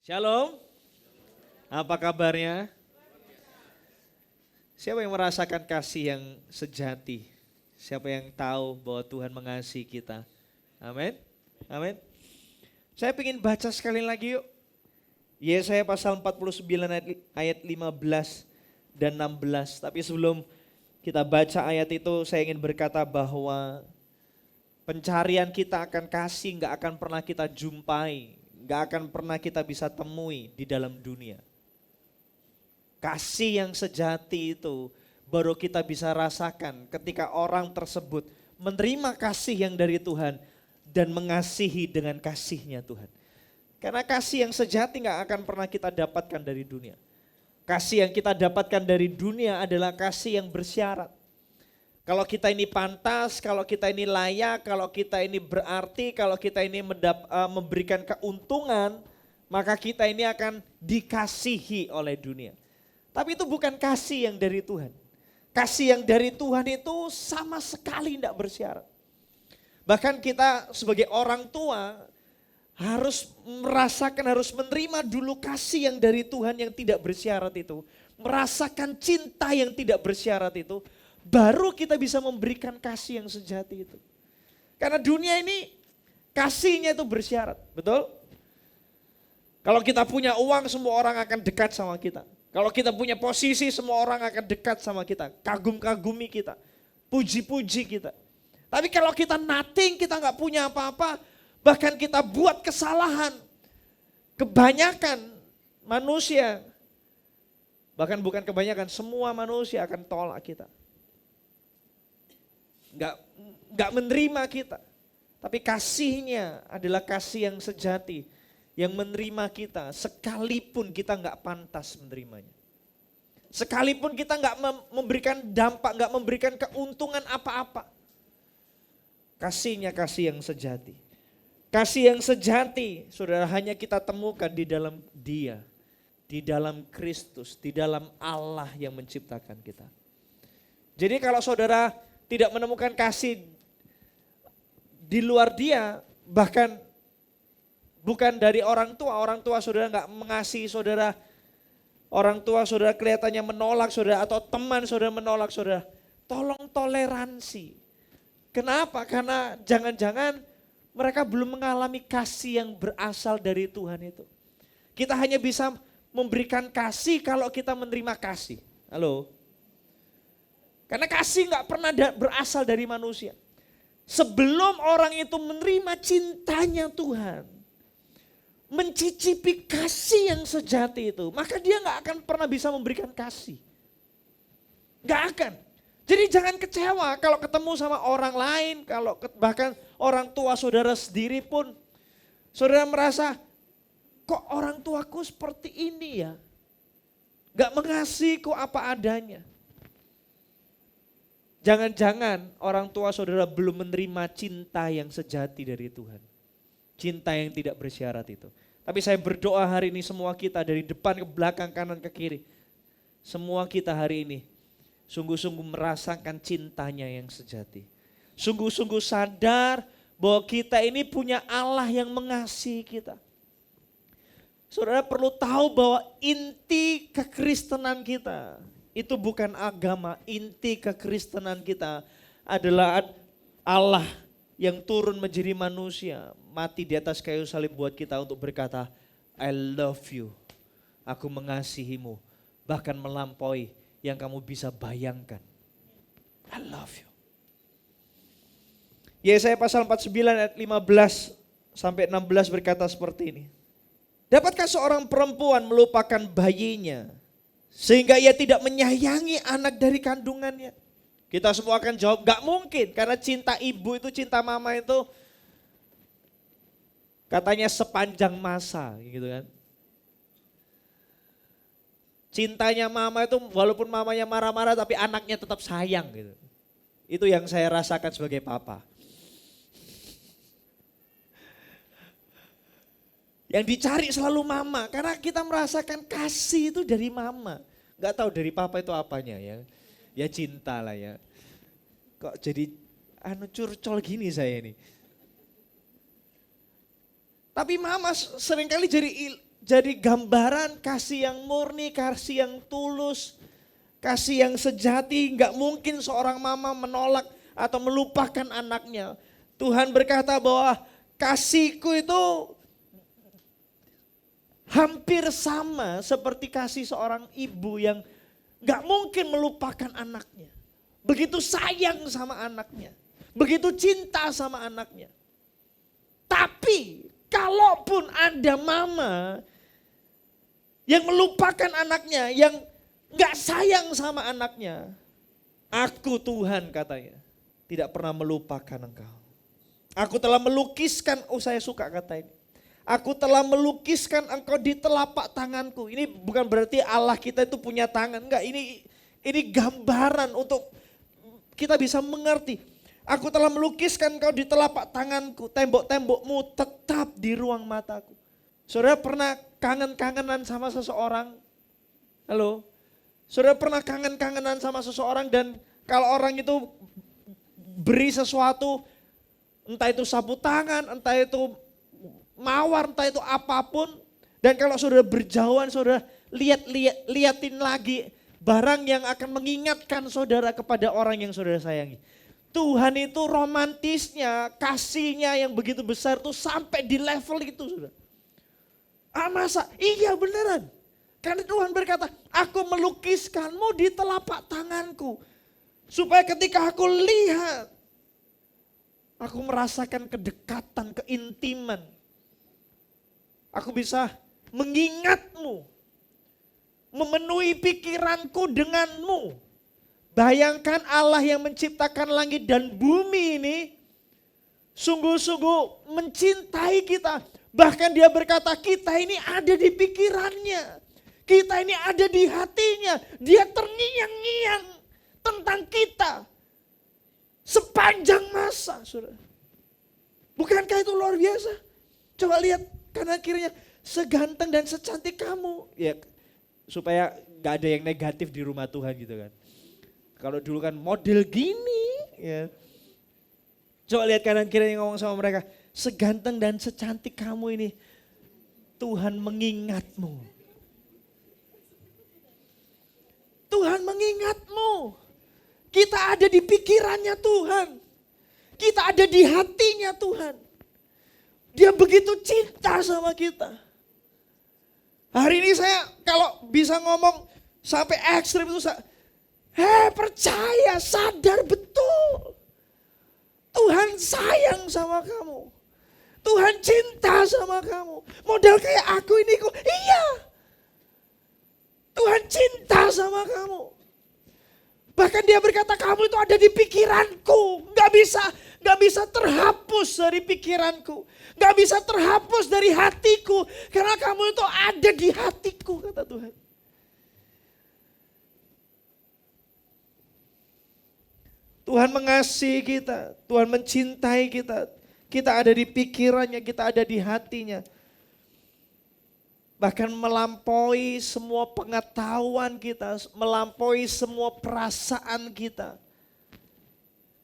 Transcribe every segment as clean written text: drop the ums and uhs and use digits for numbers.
Shalom, apa kabarnya? Siapa yang merasakan kasih yang sejati? Siapa yang tahu bahwa Tuhan mengasihi kita? Amin, amin. Saya ingin baca sekali lagi yuk. Yesaya pasal 49 ayat 15 dan 16. Tapi sebelum kita baca ayat itu, saya ingin berkata bahwa pencarian kita akan kasih nggak akan pernah kita jumpai, nggak akan pernah kita bisa temui di dalam dunia. Kasih yang sejati itu baru kita bisa rasakan ketika orang tersebut menerima kasih yang dari Tuhan dan mengasihi dengan kasihnya Tuhan. Karena kasih yang sejati nggak akan pernah kita dapatkan dari dunia. Kasih yang kita dapatkan dari dunia adalah kasih yang bersyarat. Kalau kita ini pantas, kalau kita ini layak, kalau kita ini berarti, kalau kita ini memberikan keuntungan, maka kita ini akan dikasihi oleh dunia. Tapi itu bukan kasih yang dari Tuhan. Kasih yang dari Tuhan itu sama sekali tidak bersyarat. Bahkan kita sebagai orang tua harus merasakan, harus menerima dulu kasih yang dari Tuhan yang tidak bersyarat itu. Merasakan cinta yang tidak bersyarat itu. Baru kita bisa memberikan kasih yang sejati itu. Karena dunia ini kasihnya itu bersyarat, betul? Kalau kita punya uang semua orang akan dekat sama kita. Kalau kita punya posisi semua orang akan dekat sama kita. Kagum-kagumi kita, puji-puji kita. Tapi kalau kita nothing, kita nggak punya apa-apa. Bahkan kita buat kesalahan. Kebanyakan manusia, bahkan bukan kebanyakan, semua manusia akan tolak kita. Nggak menerima kita. Tapi kasihnya adalah kasih yang sejati. Yang menerima kita sekalipun kita nggak pantas menerimanya. Sekalipun kita nggak memberikan dampak, nggak memberikan keuntungan apa-apa. Kasihnya kasih yang sejati. Kasih yang sejati, saudara, hanya kita temukan di dalam Dia. Di dalam Kristus, di dalam Allah yang menciptakan kita. Jadi kalau saudara tidak menemukan kasih di luar Dia, bahkan bukan dari orang tua saudara nggak mengasihi saudara, orang tua saudara kelihatannya menolak saudara atau teman saudara menolak saudara, tolong toleransi. Kenapa? Karena jangan-jangan mereka belum mengalami kasih yang berasal dari Tuhan itu. Kita hanya bisa memberikan kasih kalau kita menerima kasih. Halo? Karena kasih nggak pernah berasal dari manusia. Sebelum orang itu menerima cintanya Tuhan, mencicipi kasih yang sejati itu, maka dia nggak akan pernah bisa memberikan kasih. Nggak akan. Jadi jangan kecewa kalau ketemu sama orang lain, kalau bahkan orang tua saudara sendiri pun, saudara merasa kok orang tuaku seperti ini ya, nggak mengasihi kok apa adanya. Jangan-jangan orang tua saudara belum menerima cinta yang sejati dari Tuhan. Cinta yang tidak bersyarat itu. Tapi saya berdoa hari ini semua kita dari depan ke belakang, kanan ke kiri. Semua kita hari ini sungguh-sungguh merasakan cintanya yang sejati. Sungguh-sungguh sadar bahwa kita ini punya Allah yang mengasihi kita. Saudara perlu tahu bahwa inti kekristenan kita itu bukan agama, inti kekristenan kita adalah Allah yang turun menjadi manusia, mati di atas kayu salib buat kita untuk berkata, I love you, aku mengasihimu, bahkan melampaui yang kamu bisa bayangkan. I love you. Yesaya pasal 49 ayat 15 sampai 16 berkata seperti ini. Dapatkah seorang perempuan melupakan bayinya sehingga ia tidak menyayangi anak dari kandungannya? Kita semua akan jawab gak mungkin, karena cinta ibu itu, cinta mama itu katanya sepanjang masa gitu kan. Cintanya mama itu walaupun mamanya marah-marah tapi anaknya tetap sayang gitu. Itu yang saya rasakan sebagai papa. Yang dicari selalu mama, karena kita merasakan kasih itu dari mama. Gak tahu dari papa itu apanya ya. Ya cinta lah ya. Kok jadi curcol gini saya ini. Tapi mama seringkali jadi jadi gambaran kasih yang murni, kasih yang tulus, kasih yang sejati. Gak mungkin seorang mama menolak atau melupakan anaknya. Tuhan berkata bahwa kasihku itu hampir sama seperti kasih seorang ibu yang gak mungkin melupakan anaknya. Begitu sayang sama anaknya. Begitu cinta sama anaknya. Tapi kalaupun ada mama yang melupakan anaknya, yang gak sayang sama anaknya. Aku Tuhan katanya, tidak pernah melupakan engkau. Aku telah melukiskan, saya suka kata ini. Aku telah melukiskan engkau di telapak tanganku. Ini bukan berarti Allah kita itu punya tangan. Enggak, ini gambaran untuk kita bisa mengerti. Aku telah melukiskan engkau di telapak tanganku. Tembok-tembokmu tetap di ruang mataku. Saudara pernah kangen-kangenan sama seseorang? Halo? Saudara pernah kangen-kangenan sama seseorang dan kalau orang itu beri sesuatu, entah itu sapu tangan, entah itu mawar, entah itu apapun. Dan kalau saudara berjauhan, saudara liatin lagi barang yang akan mengingatkan saudara kepada orang yang saudara sayangi. Tuhan itu romantisnya, kasihnya yang begitu besar tuh sampai di level itu saudara. Masa? Iya beneran. Karena Tuhan berkata, aku melukiskanmu di telapak tanganku. Supaya ketika aku lihat, aku merasakan kedekatan, keintiman. Aku bisa mengingatmu, memenuhi pikiranku denganmu. Bayangkan Allah yang menciptakan langit dan bumi ini sungguh-sungguh mencintai kita. Bahkan dia berkata kita ini ada di pikirannya. Kita ini ada di hatinya. Dia terngiang-ngiang tentang kita sepanjang masa. Saudara. Bukankah itu luar biasa? Coba lihat kanan kirinya, seganteng dan secantik kamu. Ya supaya gak ada yang negatif di rumah Tuhan gitu kan. Kalau dulu kan model gini ya. Coba lihat kanan kirinya ngomong sama mereka, seganteng dan secantik kamu ini Tuhan mengingatmu. Tuhan mengingatmu. Kita ada di pikirannya Tuhan. Kita ada di hatinya Tuhan. Dia begitu cinta sama kita. Hari ini saya kalau bisa ngomong sampai ekstrim itu, percaya, sadar betul. Tuhan sayang sama kamu. Tuhan cinta sama kamu. Model kayak aku ini kok, iya. Tuhan cinta sama kamu. Bahkan dia berkata kamu itu ada di pikiranku. Gak bisa terhapus dari pikiranku. Gak bisa terhapus dari hatiku. Karena kamu itu ada di hatiku kata Tuhan. Tuhan mengasihi kita. Tuhan mencintai kita. Kita ada di pikirannya, kita ada di hatinya. Bahkan melampaui semua pengetahuan kita, melampaui semua perasaan kita.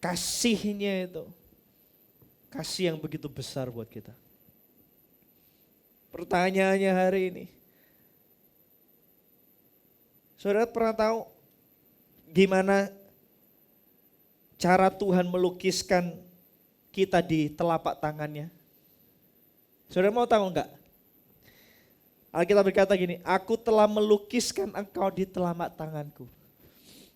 Kasihnya itu, kasih yang begitu besar buat kita. Pertanyaannya hari ini, saudara pernah tahu gimana cara Tuhan melukiskan kita di telapak tangannya? Saudara mau tahu enggak? Alkitab berkata gini, aku telah melukiskan engkau di telapak tanganku.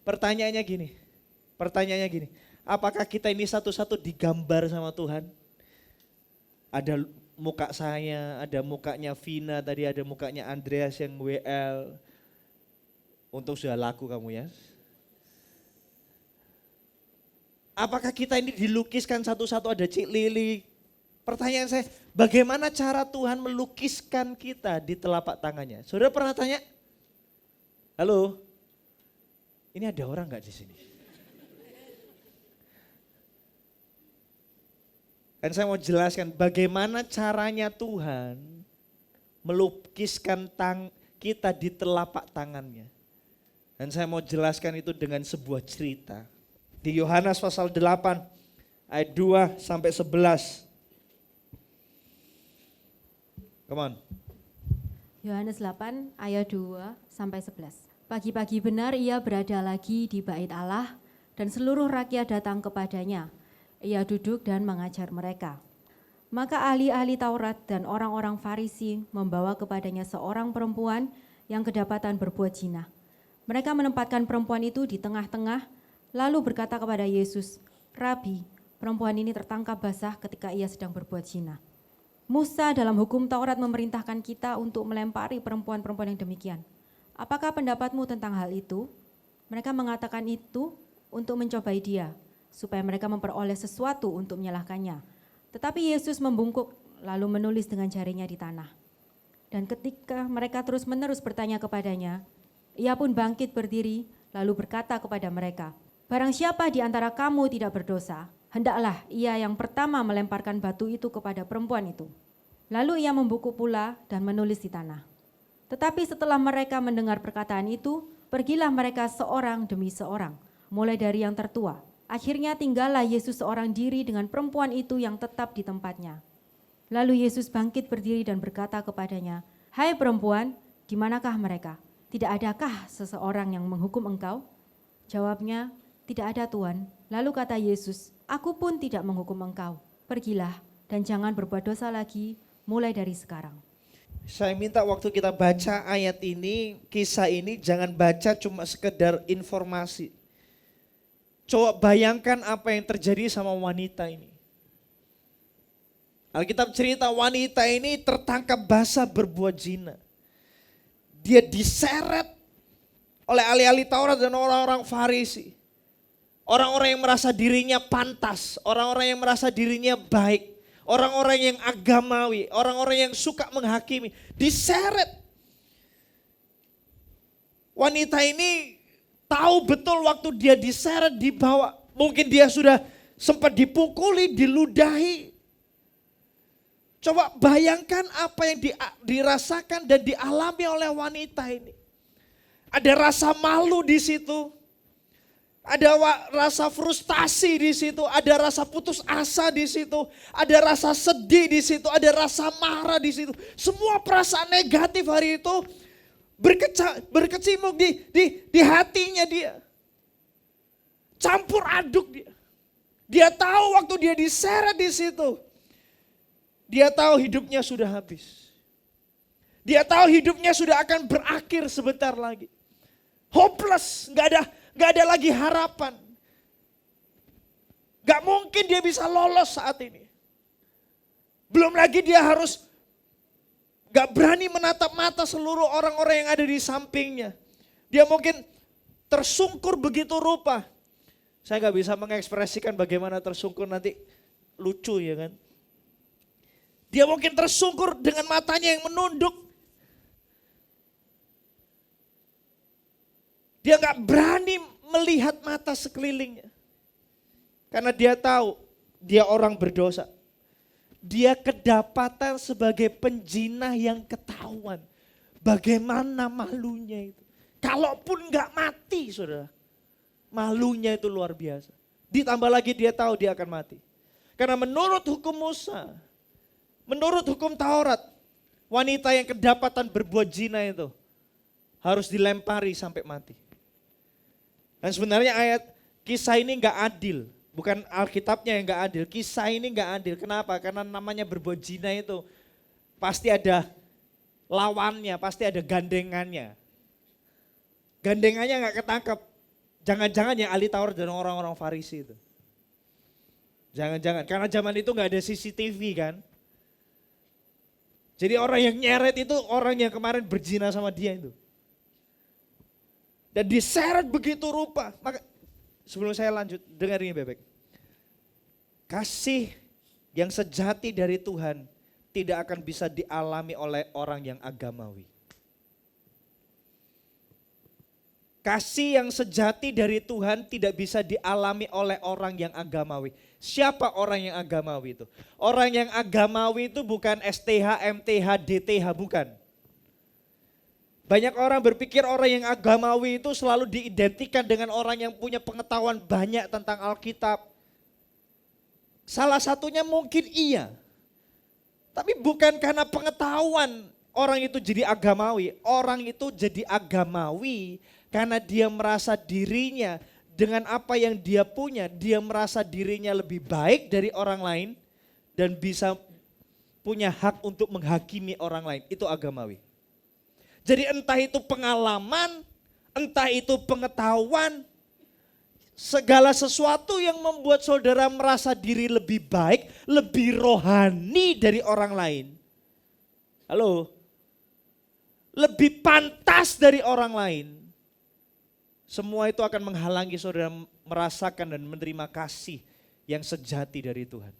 Pertanyaannya gini, apakah kita ini satu-satu digambar sama Tuhan? Ada muka saya, ada mukanya Vina, tadi ada mukanya Andreas yang WL. Untung sudah laku kamu ya. Apakah kita ini dilukiskan satu-satu, ada Cik Lili? Pertanyaan saya, bagaimana cara Tuhan melukiskan kita di telapak tangannya? Saudara pernah tanya? Halo? Ini ada orang enggak di sini? Dan saya mau jelaskan bagaimana caranya Tuhan melukiskan kita di telapak tangannya. Dan saya mau jelaskan itu dengan sebuah cerita. Di Yohanes pasal 8 ayat 2 sampai 11. Come on. Yohanes 8 ayat 2 sampai 11. Pagi-pagi benar ia berada lagi di bait Allah dan seluruh rakyat datang kepadanya. Ia duduk dan mengajar mereka. Maka ahli-ahli Taurat dan orang-orang Farisi membawa kepadanya seorang perempuan yang kedapatan berbuat zina. Mereka menempatkan perempuan itu di tengah-tengah, lalu berkata kepada Yesus, "Rabi, perempuan ini tertangkap basah ketika ia sedang berbuat zina. Musa dalam hukum Taurat memerintahkan kita untuk melempari perempuan-perempuan yang demikian. Apakah pendapatmu tentang hal itu?" Mereka mengatakan itu untuk mencobai dia, supaya mereka memperoleh sesuatu untuk menyalahkannya. Tetapi Yesus membungkuk lalu menulis dengan jarinya di tanah. Dan ketika mereka terus-menerus bertanya kepadanya, ia pun bangkit berdiri lalu berkata kepada mereka, "Barang siapa di antara kamu tidak berdosa, hendaklah ia yang pertama melemparkan batu itu kepada perempuan itu." Lalu ia membungkuk pula dan menulis di tanah. Tetapi setelah mereka mendengar perkataan itu, pergilah mereka seorang demi seorang, mulai dari yang tertua. Akhirnya tinggallah Yesus seorang diri dengan perempuan itu yang tetap di tempatnya. Lalu Yesus bangkit berdiri dan berkata kepadanya, "Hai perempuan, di manakah mereka? Tidak adakah seseorang yang menghukum engkau?" Jawabnya, "Tidak ada Tuhan." Lalu kata Yesus, "Aku pun tidak menghukum engkau. Pergilah dan jangan berbuat dosa lagi mulai dari sekarang." Saya minta waktu kita baca ayat ini, kisah ini jangan baca cuma sekedar informasi. Coba bayangkan apa yang terjadi sama wanita ini. Alkitab cerita wanita ini tertangkap basah berbuat zina. Dia diseret oleh ahli-ahli Taurat dan orang-orang Farisi. Orang-orang yang merasa dirinya pantas, orang-orang yang merasa dirinya baik, orang-orang yang agamawi, orang-orang yang suka menghakimi, diseret. Wanita ini tahu betul waktu dia diseret, dibawa. Mungkin dia sudah sempat dipukuli, diludahi. Coba bayangkan apa yang dirasakan dan dialami oleh wanita ini. Ada rasa malu di situ. Ada rasa frustasi di situ, ada rasa putus asa di situ, ada rasa sedih di situ, ada rasa marah di situ. Semua perasaan negatif hari itu berkecimpung di hatinya dia. Campur aduk dia. Dia tahu waktu dia diseret di situ, dia tahu hidupnya sudah habis. Dia tahu hidupnya sudah akan berakhir sebentar lagi. Hopeless, gak ada lagi harapan. Gak mungkin dia bisa lolos saat ini. Belum lagi dia harus gak berani menatap mata seluruh orang-orang yang ada di sampingnya. Dia mungkin tersungkur begitu rupa. Saya gak bisa mengekspresikan bagaimana tersungkur, nanti lucu ya kan. Dia mungkin tersungkur dengan matanya yang menunduk. Dia gak berani melihat mata sekelilingnya. Karena dia tahu dia orang berdosa. Dia kedapatan sebagai penjinah yang ketahuan. Bagaimana malunya itu. Kalaupun gak mati saudara. Malunya itu luar biasa. Ditambah lagi dia tahu dia akan mati. Karena menurut hukum Musa, menurut hukum Taurat, wanita yang kedapatan berbuat zina itu harus dilempari sampai mati. Dan sebenarnya ayat kisah ini gak adil. Bukan Alkitabnya yang gak adil, kisah ini gak adil. Kenapa? Karena namanya berbuat zina itu pasti ada lawannya, pasti ada gandengannya. Gandengannya gak ketangkep. Jangan-jangan yang ahli Taurat dan orang-orang Farisi itu. Jangan-jangan, karena zaman itu gak ada CCTV kan. Jadi orang yang nyeret itu orang yang kemarin berzina sama dia itu. Dan diseret begitu rupa. Maka sebelum saya lanjut, dengar ini Bebek. Kasih yang sejati dari Tuhan tidak akan bisa dialami oleh orang yang agamawi. Kasih yang sejati dari Tuhan tidak bisa dialami oleh orang yang agamawi. Siapa orang yang agamawi itu? Orang yang agamawi itu bukan STH, MTH, DTH, bukan. Banyak orang berpikir orang yang agamawi itu selalu diidentikan dengan orang yang punya pengetahuan banyak tentang Alkitab. Salah satunya mungkin iya. Tapi bukan karena pengetahuan orang itu jadi agamawi? Orang itu jadi agamawi karena dia merasa dirinya dengan apa yang dia punya, dia merasa dirinya lebih baik dari orang lain dan bisa punya hak untuk menghakimi orang lain. Itu agamawi. Jadi entah itu pengalaman, entah itu pengetahuan, segala sesuatu yang membuat saudara merasa diri lebih baik, lebih rohani dari orang lain. Halo? Lebih pantas dari orang lain. Semua itu akan menghalangi saudara merasakan dan menerima kasih yang sejati dari Tuhan.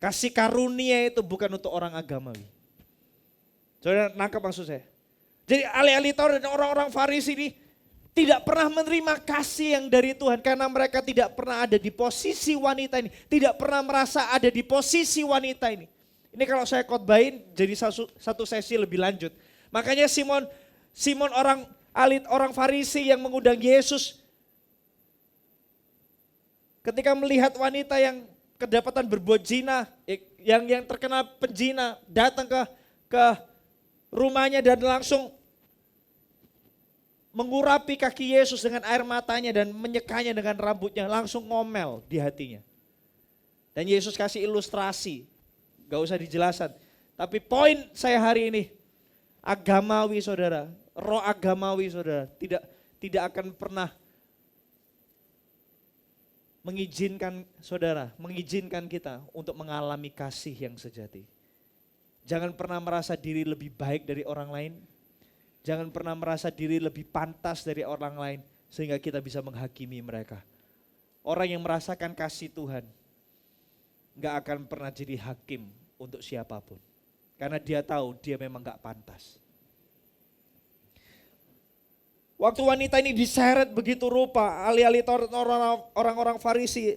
Kasih karunia itu bukan untuk orang agamawi. Saudara nangkap maksud saya? Jadi ahli-ahli Taurat dan orang-orang Farisi ini tidak pernah menerima kasih yang dari Tuhan karena mereka tidak pernah ada di posisi wanita ini. Tidak pernah merasa ada di posisi wanita ini. Ini kalau saya khotbahin jadi satu sesi lebih lanjut. Makanya Simon orang Farisi yang mengundang Yesus ketika melihat wanita yang kedapatan berbuat zina, yang terkena penzina, datang ke rumahnya dan langsung mengurapi kaki Yesus dengan air matanya dan menyekanya dengan rambutnya, langsung ngomel di hatinya. Dan Yesus kasih ilustrasi, gak usah dijelasan. Tapi poin saya hari ini, agamawi saudara, roh agamawi saudara, tidak akan pernah mengizinkan kita untuk mengalami kasih yang sejati. Jangan pernah merasa diri lebih baik dari orang lain. Jangan pernah merasa diri lebih pantas dari orang lain sehingga kita bisa menghakimi mereka. Orang yang merasakan kasih Tuhan gak akan pernah jadi hakim untuk siapapun. Karena dia tahu dia memang gak pantas. Waktu wanita ini diseret begitu rupa, ahli-ahli Taurat, orang-orang Farisi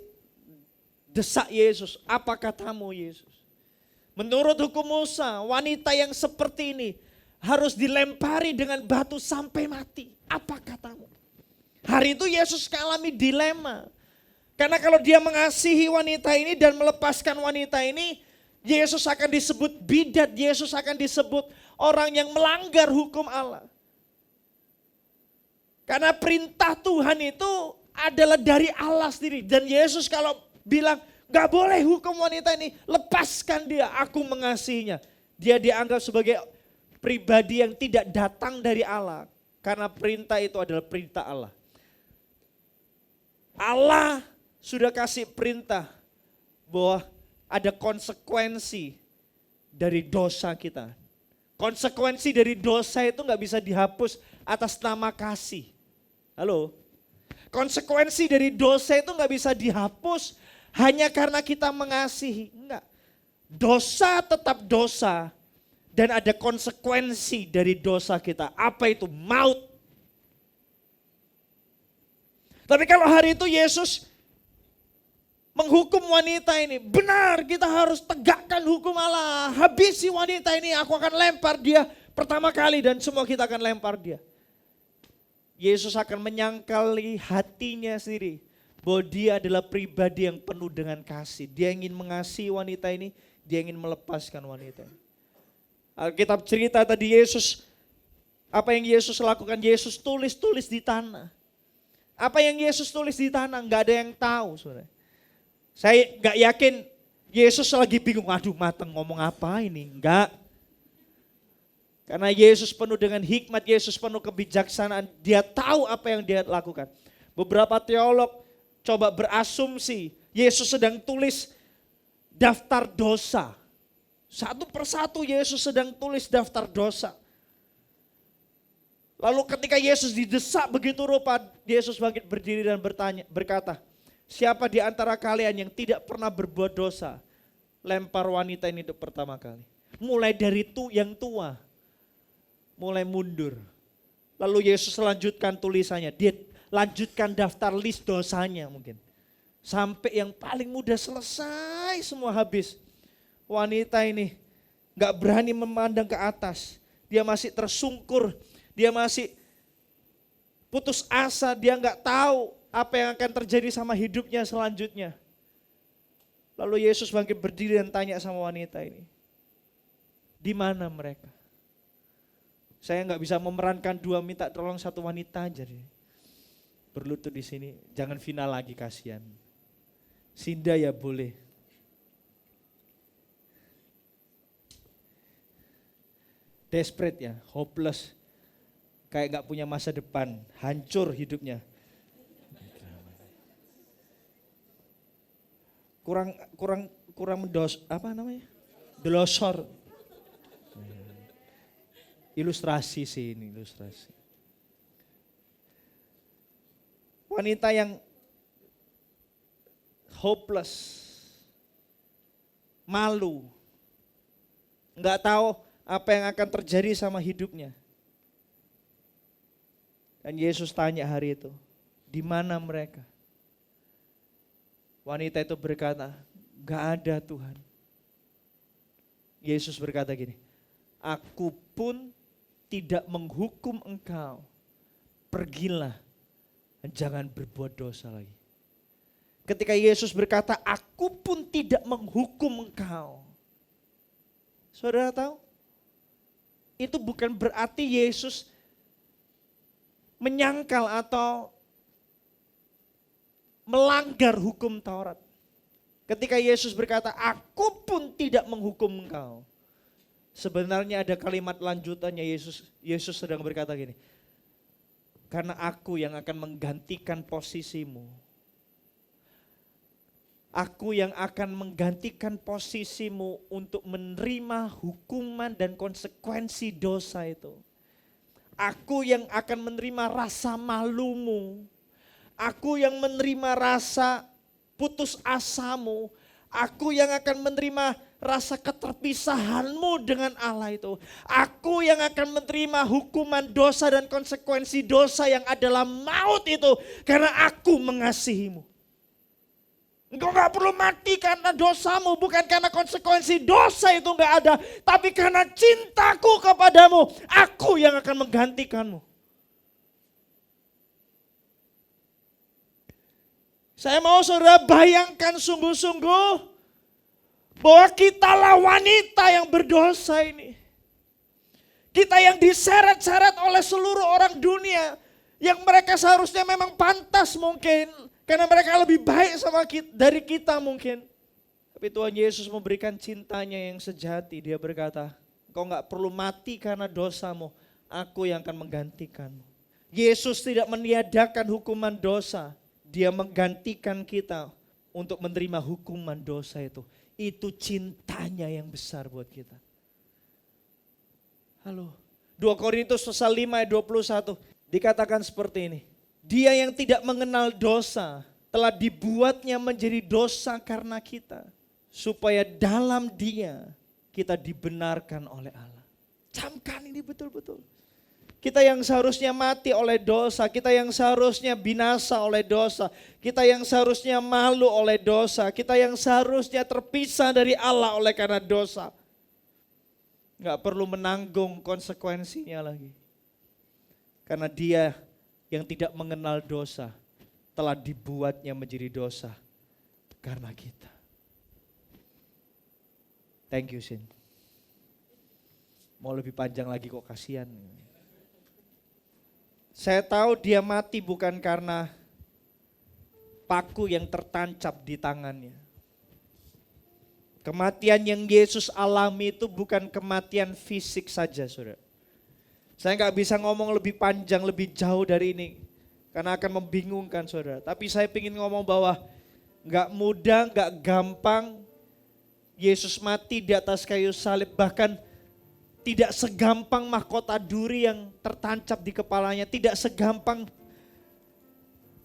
desak Yesus, apa katamu Yesus? Menurut hukum Musa, wanita yang seperti ini harus dilempari dengan batu sampai mati. Apa katamu? Hari itu Yesus mengalami dilema. Karena kalau dia mengasihi wanita ini dan melepaskan wanita ini, Yesus akan disebut bidat, Yesus akan disebut orang yang melanggar hukum Allah. Karena perintah Tuhan itu adalah dari Allah sendiri. Dan Yesus kalau bilang, gak boleh hukum wanita ini, lepaskan dia, aku mengasihinya. Dia dianggap sebagai pribadi yang tidak datang dari Allah. Karena perintah itu adalah perintah Allah. Allah sudah kasih perintah bahwa ada konsekuensi dari dosa kita. Konsekuensi dari dosa itu gak bisa dihapus atas nama kasih. Halo? Konsekuensi dari dosa itu gak bisa dihapus hanya karena kita mengasihi. Enggak. Dosa tetap dosa. Dan ada konsekuensi dari dosa kita. Apa itu? Maut. Tapi kalau hari itu Yesus menghukum wanita ini. Benar, kita harus tegakkan hukum Allah. Habisi wanita ini, aku akan lempar dia pertama kali dan semua kita akan lempar dia. Yesus akan menyangkali hatinya sendiri. Bahwa dia adalah pribadi yang penuh dengan kasih. Dia ingin mengasihi wanita ini, dia ingin melepaskan wanita ini. Alkitab cerita tadi Yesus, apa yang Yesus lakukan? Yesus tulis di tanah. Apa yang Yesus tulis di tanah? Gak ada yang tahu. Saudara. Saya gak yakin Yesus lagi bingung, aduh mateng ngomong apa ini. Enggak. Karena Yesus penuh dengan hikmat, Yesus penuh kebijaksanaan. Dia tahu apa yang dia lakukan. Beberapa teolog coba berasumsi Yesus sedang tulis daftar dosa. Satu persatu Yesus sedang tulis daftar dosa. Lalu ketika Yesus didesak begitu rupa, Yesus bangkit berdiri dan berkata, siapa di antara kalian yang tidak pernah berbuat dosa? Lempar wanita ini untuk pertama kali. Mulai dari yang tua, mulai mundur. Lalu Yesus lanjutkan tulisannya, dia lanjutkan daftar list dosanya mungkin. Sampai yang paling muda selesai semua habis. Wanita ini gak berani memandang ke atas. Dia masih tersungkur, dia masih putus asa, dia gak tahu apa yang akan terjadi sama hidupnya selanjutnya. Lalu Yesus bangkit berdiri dan tanya sama wanita ini. Di mana mereka? Saya nggak bisa memerankan dua, minta tolong satu wanita aja deh. Berlutut di sini, jangan final lagi, kasihan. Sinda ya boleh. Desperate ya, hopeless. Kayak nggak punya masa depan, hancur hidupnya. Kurang apa namanya? Delosor. Ilustrasi sih ini, ilustrasi. Wanita yang hopeless, malu, nggak tahu apa yang akan terjadi sama hidupnya. Dan Yesus tanya hari itu, di mana mereka? Wanita itu berkata, nggak ada Tuhan. Yesus berkata gini, aku pun tidak menghukum engkau, pergilah dan jangan berbuat dosa lagi. Ketika Yesus berkata, aku pun tidak menghukum engkau. Saudara tahu? Itu bukan berarti Yesus menyangkal atau melanggar hukum Taurat. Ketika Yesus berkata, aku pun tidak menghukum engkau. Sebenarnya ada kalimat lanjutannya, Yesus sedang berkata gini, karena aku yang akan menggantikan posisimu. Aku yang akan menggantikan posisimu untuk menerima hukuman dan konsekuensi dosa itu. Aku yang akan menerima rasa malumu. Aku yang menerima rasa putus asamu. Aku yang akan menerima rasa keterpisahanmu dengan Allah itu. Aku yang akan menerima hukuman dosa dan konsekuensi dosa yang adalah maut itu. Karena aku mengasihimu. Engkau gak perlu mati karena dosamu, bukan karena konsekuensi dosa itu gak ada. Tapi karena cintaku kepadamu, aku yang akan menggantikanmu. Saya mau saudara bayangkan sungguh-sungguh bahwa kitalah wanita yang berdosa ini. Kita yang diseret-seret oleh seluruh orang dunia, yang mereka seharusnya memang pantas mungkin. Karena mereka lebih baik sama kita, dari kita mungkin. Tapi Tuhan Yesus memberikan cintanya yang sejati. Dia berkata, engkau gak perlu mati karena dosamu. Aku yang akan menggantikanmu. Yesus tidak meniadakan hukuman dosa. Dia menggantikan kita untuk menerima hukuman dosa itu. Itu cintanya yang besar buat kita. Halo. 2 Korintus pasal 5 ayat 21 dikatakan seperti ini. Dia yang tidak mengenal dosa telah dibuatnya menjadi dosa karena kita. Supaya dalam dia kita dibenarkan oleh Allah. Camkan ini betul-betul. Kita yang seharusnya mati oleh dosa, kita yang seharusnya binasa oleh dosa, kita yang seharusnya malu oleh dosa, kita yang seharusnya terpisah dari Allah oleh karena dosa. Gak perlu menanggung konsekuensinya lagi. Karena dia yang tidak mengenal dosa telah dibuatnya menjadi dosa karena kita. Thank you, Sin. Mau lebih panjang lagi kok, kasihan. Saya tahu dia mati bukan karena paku yang tertancap di tangannya. Kematian yang Yesus alami itu bukan kematian fisik saja, saudara. Saya nggak bisa ngomong lebih panjang, lebih jauh dari ini. Karena akan membingungkan saudara. Tapi saya ingin ngomong bahwa nggak mudah, nggak gampang Yesus mati di atas kayu salib. Bahkan tidak segampang mahkota duri yang tertancap di kepalanya. Tidak segampang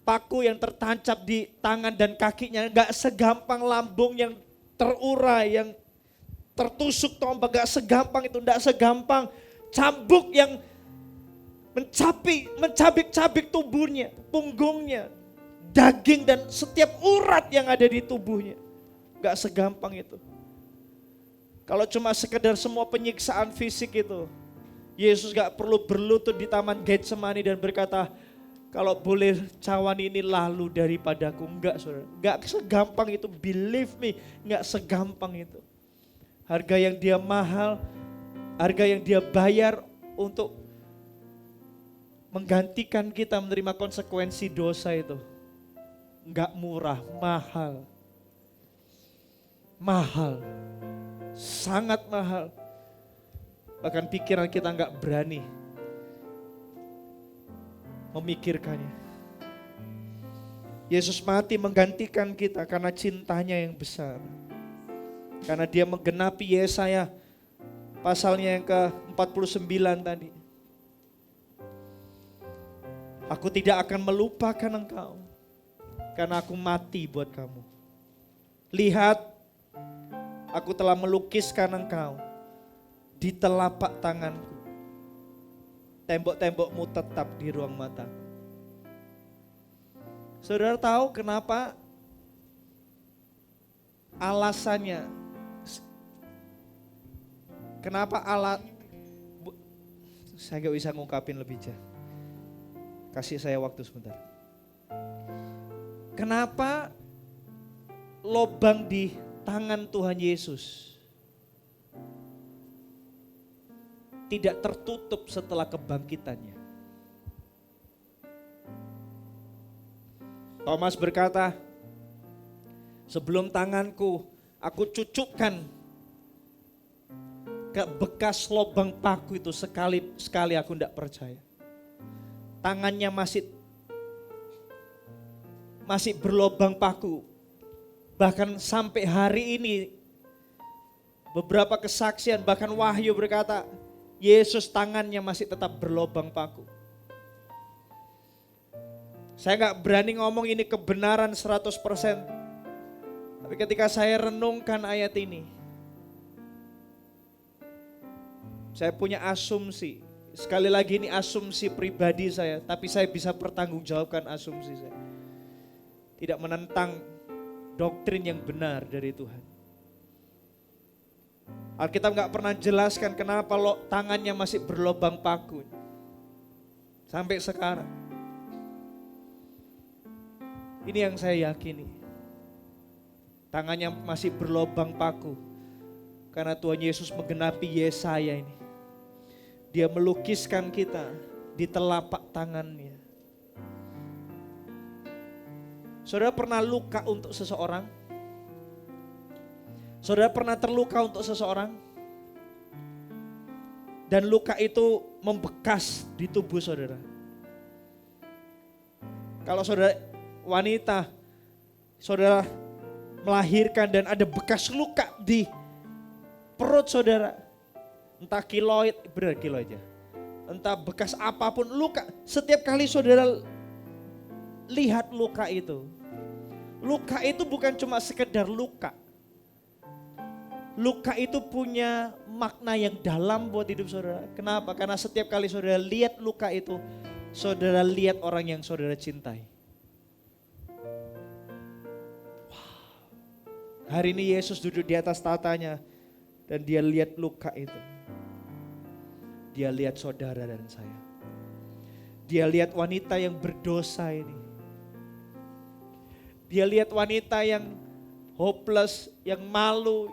paku yang tertancap di tangan dan kakinya. Nggak segampang lambung yang terurai, yang tertusuk tombak. Nggak segampang itu, nggak segampang cambuk yang mencabik-cabik tubuhnya, punggungnya, daging dan setiap urat yang ada di tubuhnya. Gak segampang itu. Kalau cuma sekedar semua penyiksaan fisik itu, Yesus gak perlu berlutut di taman Getsemani dan berkata, kalau boleh cawan ini lalu daripadaku. Enggak saudara, gak segampang itu, believe me, gak segampang itu. Harga yang dia mahal, harga yang dia bayar untuk menggantikan kita menerima konsekuensi dosa itu. Enggak murah, mahal. Mahal. Sangat mahal. Bahkan pikiran kita enggak berani memikirkannya. Yesus mati menggantikan kita karena cintanya yang besar. Karena dia menggenapi Yesaya pasalnya yang ke-49 tadi. Aku tidak akan melupakan engkau karena aku mati buat kamu. Lihat, aku telah melukiskan engkau di telapak tanganku. Tembok-tembokmu tetap di ruang mata. Saudara tahu kenapa alasannya? Kenapa saya gak bisa ngungkapin lebih jauh. Kasih saya waktu sebentar. Kenapa lobang di tangan Tuhan Yesus tidak tertutup setelah kebangkitannya? Thomas berkata, sebelum tanganku aku cucukkan ke bekas lobang paku itu, sekali aku tidak percaya. Tangannya masih berlobang paku. Bahkan sampai hari ini beberapa kesaksian, bahkan Wahyu berkata, Yesus tangannya masih tetap berlobang paku. Saya gak berani ngomong ini kebenaran 100%. Tapi ketika saya renungkan ayat ini, saya punya asumsi. Sekali lagi ini asumsi pribadi saya, tapi saya bisa pertanggungjawabkan asumsi saya. Tidak menentang doktrin yang benar dari Tuhan. Alkitab gak pernah jelaskan kenapa tangannya masih berlobang paku. Sampai sekarang. Ini yang saya yakini. Tangannya masih berlobang paku. Karena Tuhan Yesus menggenapi Yesaya ini. Dia melukiskan kita di telapak tangannya. Saudara pernah luka untuk seseorang? Saudara pernah terluka untuk seseorang? Dan luka itu membekas di tubuh saudara. Kalau saudara wanita, saudara melahirkan dan ada bekas luka di perut saudara. Entah kiloid, benar kilo aja. Entah bekas apapun luka. Setiap kali saudara lihat luka itu bukan cuma sekedar luka. Luka itu punya makna yang dalam buat hidup saudara. Kenapa? Karena setiap kali saudara lihat luka itu, saudara lihat orang yang saudara cintai. Hari ini Yesus duduk di atas tatanya dan dia lihat luka itu. Dia lihat saudara dan saya. Dia lihat wanita yang berdosa ini. Dia lihat wanita yang hopeless, yang malu,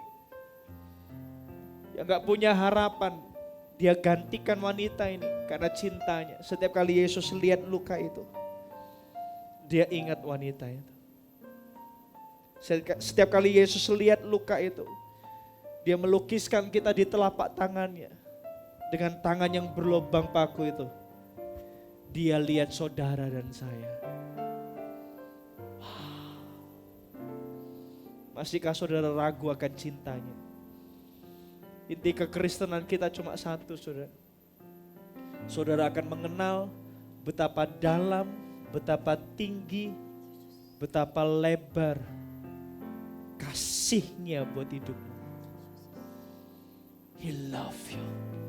yang gak punya harapan. Dia gantikan wanita ini karena cintanya. Setiap kali Yesus lihat luka itu, dia ingat wanita itu. Setiap kali Yesus lihat luka itu, dia melukiskan kita di telapak tangannya. Dengan tangan yang berlubang paku itu, dia lihat saudara dan saya. Masihkah saudara ragu akan cintanya? Inti kekristenan kita cuma satu, saudara. Saudara akan mengenal betapa dalam, betapa tinggi, betapa lebar kasihnya buat hidupmu. He love you.